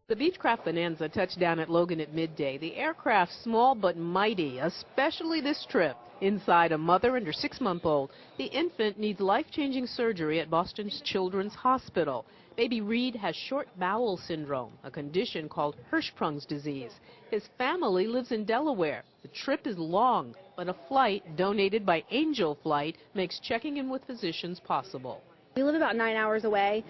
The Beechcraft Bonanza touched down at Logan at midday. The aircraft small but mighty, especially this trip. Inside, a mother and her 6-month-old. The infant needs life-changing surgery at Boston's Children's Hospital. Baby Reed has short bowel syndrome, a condition called Hirschsprung's disease. His family lives in Delaware. The trip is long, but a flight donated by Angel Flight makes checking in with physicians possible. We live about 9 hours away,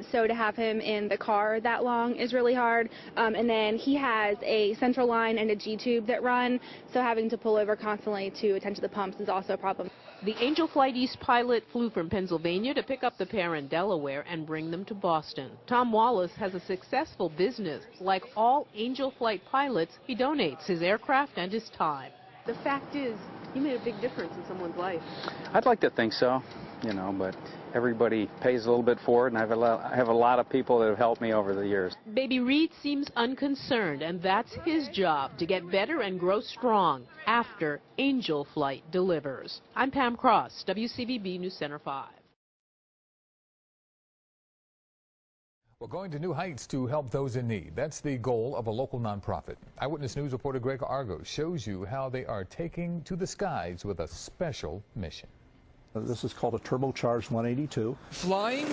so to have him in the car that long is really hard. And then he has a central line and a G-tube that run, so having to pull over constantly to attend to the pumps is also a problem. The Angel Flight East pilot flew from Pennsylvania to pick up the pair in Delaware and bring them to Boston. Tom Wallace has a successful business. Like all Angel Flight pilots, he donates his aircraft and his time. The fact is, you made a big difference in someone's life. I'd like to think so, but everybody pays a little bit for it, and I have a lot of people that have helped me over the years. Baby Reed seems unconcerned, and that's his job, to get better and grow strong after Angel Flight delivers. I'm Pam Cross, WCVB News Center 5. We're going to new heights to help those in need. That's the goal of a local nonprofit. Eyewitness News reporter Greg Argos shows you how they are taking to the skies with a special mission. This is called a turbocharged 182. Flying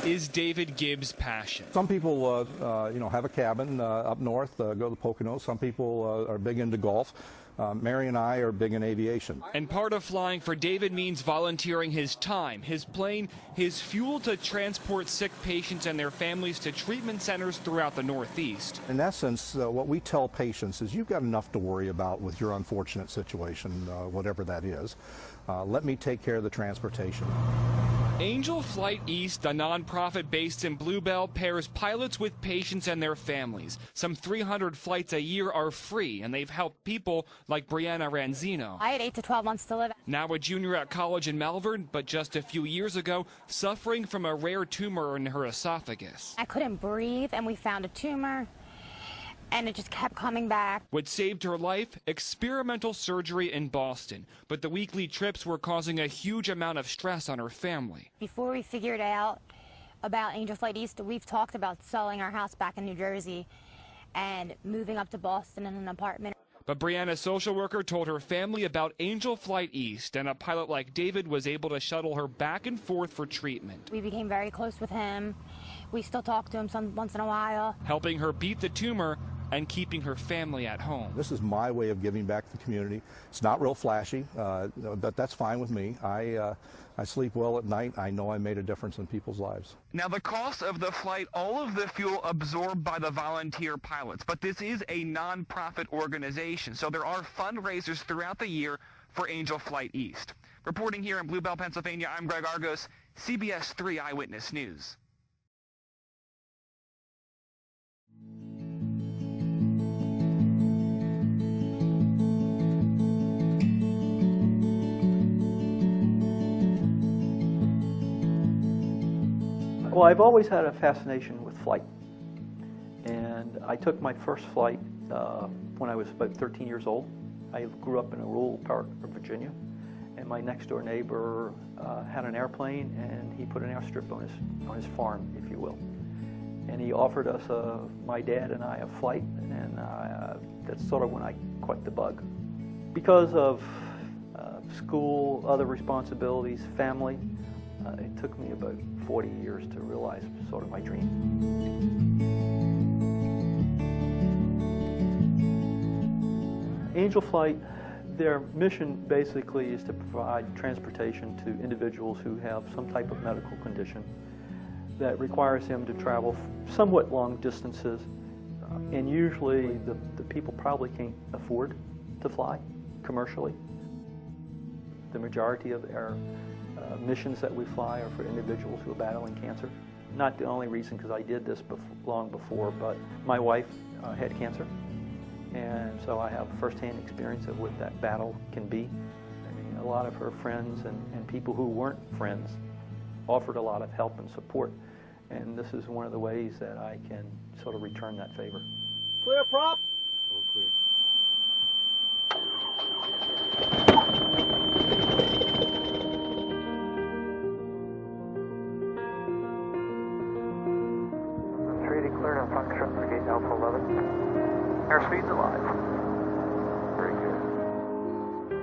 is David Gibbs' passion. Some people, have a cabin up north, go to the Poconos. Some people are big into golf. Mary and I are big in aviation. And part of flying for David means volunteering his time, his plane, his fuel to transport sick patients and their families to treatment centers throughout the Northeast. In essence, what we tell patients is you've got enough to worry about with your unfortunate situation, whatever that is. Let me take care of the transportation. Angel Flight East, a nonprofit based in Bluebell, pairs pilots with patients and their families. Some 300 flights a year are free, and they've helped people like Brianna Ranzino. I had 8 to 12 months to live. Now a junior at college in Malvern, but just a few years ago, suffering from a rare tumor in her esophagus. I couldn't breathe, and we found a tumor, and it just kept coming back. What saved her life? Experimental surgery in Boston. But the weekly trips were causing a huge amount of stress on her family. Before we figured out about Angel Flight East, we've talked about selling our house back in New Jersey and moving up to Boston in an apartment. But Brianna's social worker told her family about Angel Flight East, and a pilot like David was able to shuttle her back and forth for treatment. We became very close with him. We still talk to him once in a while. Helping her beat the tumor and keeping her family at home. This is my way of giving back to the community. It's not real flashy, but that's fine with me. I sleep well at night. I know I made a difference in people's lives. Now, the cost of the flight, all of the fuel absorbed by the volunteer pilots, but this is a nonprofit organization, so there are fundraisers throughout the year for Angel Flight East. Reporting here in Bluebell, Pennsylvania, I'm Greg Argos, CBS 3 Eyewitness News. Well, I've always had a fascination with flight, and I took my first flight when I was about 13 years old. I grew up in a rural part of Virginia, and my next door neighbor had an airplane, and he put an airstrip on his farm, if you will. And he offered us, my dad and I, a flight, and that's sort of when I caught the bug. Because of school, other responsibilities, family, it took me about 40 years to realize sort of my dream. Angel Flight, their mission basically is to provide transportation to individuals who have some type of medical condition that requires them to travel somewhat long distances, and usually the people probably can't afford to fly commercially. The majority of our missions that we fly are for individuals who are battling cancer. Not the only reason, because I did this long before, but my wife had cancer, and so I have firsthand experience of what that battle can be. I mean, a lot of her friends and people who weren't friends offered a lot of help and support, and this is one of the ways that I can sort of return that favor. Clear, prop. Cleared and function.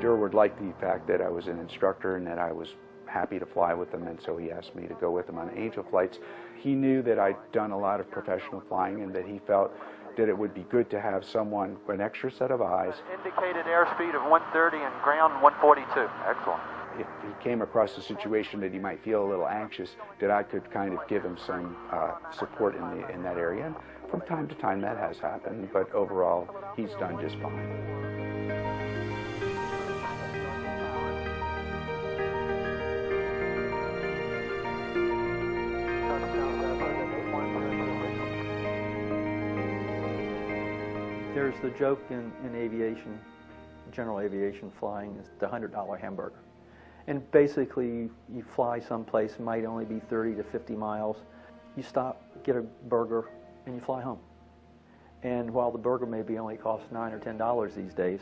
Durward liked the fact that I was an instructor and that I was happy to fly with them, and so he asked me to go with him on Angel flights. He knew that I'd done a lot of professional flying and that he felt that it would be good to have someone, an extra set of eyes. Indicated airspeed of 130 and ground 142. Excellent. If he came across a situation that he might feel a little anxious, that I could kind of give him some support in that area. And from time to time that has happened, but overall he's done just fine. There's the joke in aviation, general aviation flying, is the $100 hamburger. And basically, you fly someplace, it might only be 30 to 50 miles. You stop, get a burger, and you fly home. And while the burger maybe only costs $9 or $10 these days,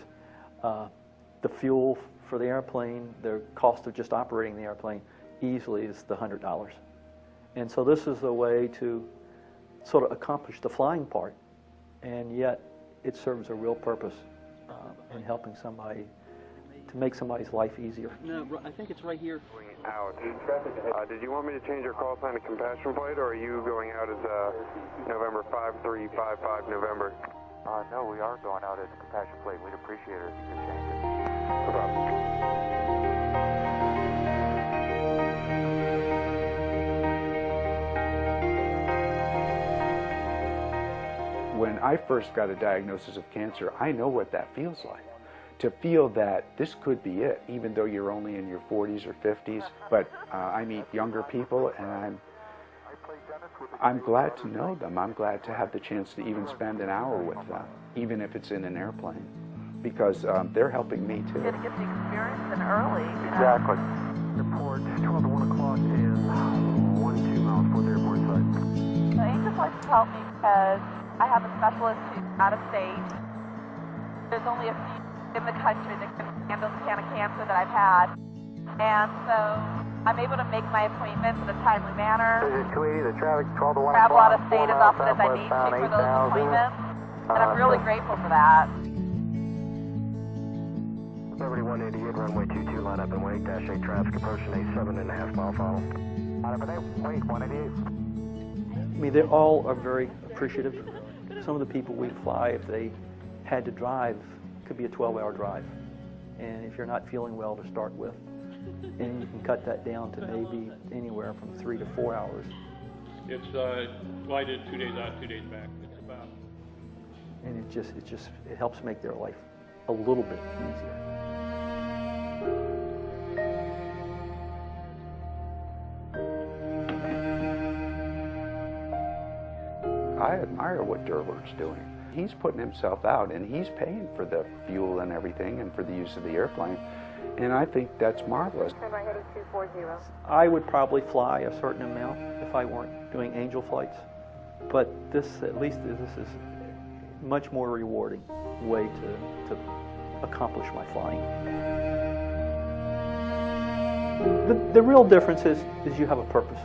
the fuel for the airplane, the cost of just operating the airplane, easily is the $100. And so this is a way to sort of accomplish the flying part, and yet it serves a real purpose in helping somebody, to make somebody's life easier. No, I think it's right here. Out. Did you want me to change your call sign to Compassion Flight, or are you going out as November 5355 November? No, we are going out as Compassion Flight. We'd appreciate it if you could change it. No problem. When I first got a diagnosis of cancer, I know what that feels like. To feel that this could be it, even though you're only in your 40s or 50s. But I meet younger people, and I'm glad to know them. I'm glad to have the chance to even spend an hour with them, even if it's in an airplane, because they're helping me too. Get the experience and early. Exactly. Report 12 to 1 o'clock and 12 miles for the airport side. The Angel Flights has helped me because I have a specialist who's out of state. There's only a few in the country that can handle the kind of cancer that I've had. And so I'm able to make my appointments in a timely manner. The traffic 12 to 1 travel out of state as often as I need to for those appointments. And I'm really grateful for that. Liberty 188, runway 22, line up and wait, dash 8 traffic approaching a 7.5 mile follow. Line up and wait, 188. I mean, they all are very appreciative. Some of the people we fly, if they had to drive, it could be a 12-hour drive. And if you're not feeling well to start with, and you can cut that down to maybe anywhere from 3 to 4 hours. It's flighted 2 days out, 2 days back. It's about. And it helps make their life a little bit easier. I admire what Durward's doing. He's putting himself out, and he's paying for the fuel and everything and for the use of the airplane. And I think that's marvelous. I would probably fly a certain amount if I weren't doing Angel flights. But this, at least this is a much more rewarding way to accomplish my flying. The real difference is you have a purpose.